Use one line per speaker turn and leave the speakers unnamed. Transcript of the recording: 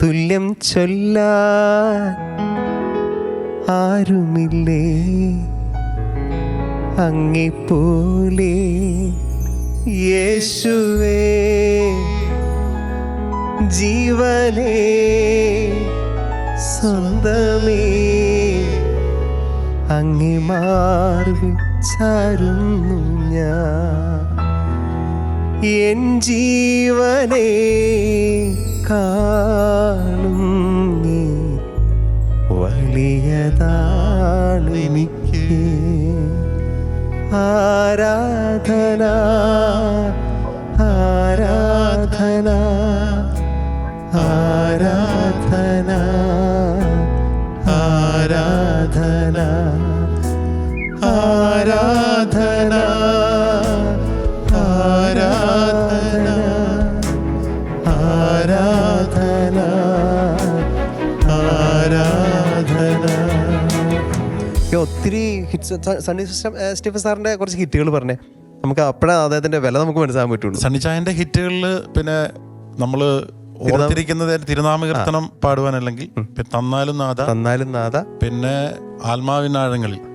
തുല്യം ചൊല്ലാൻ ആരുമില്ലേ അങ്ങെപ്പോലെ യേശുവേ, ജീവനേ സ്വന്തമേ, അങ്ങേ മാർവിൽ ചാരുന്നു ഞാൻ. എൻ ജീവനേ കാളും നീ വലിയതാണെനിക്ക്. ആരാധന ആരാധന ആരാധന ആരാധന ആരാധന ആരാധന ആരാധന ആരാധന. ഒത്തിരി ഹിറ്റ്സ്. സണ്ണി സ്റ്റീഫൻ സാറിന്റെ കുറച്ച് ഹിറ്റുകൾ പറഞ്ഞേ, നമുക്ക് അപ്പോഴാണ് അദ്ദേഹത്തിന്റെ വില നമുക്ക് മനസ്സിലാക്കാൻ പറ്റുള്ളൂ.
സണ്ണി ചായന്റെ ഹിറ്റുകളിൽ പിന്നെ നമ്മള് ഓർത്തിരിക്കുന്നത് തിരുനാമകീർത്തനം പാടുവാനല്ലെങ്കിൽ തന്നാലും നാഥ,
തന്നാലും നാഥ,
പിന്നെ ആത്മാവിനാഴങ്ങളിൽ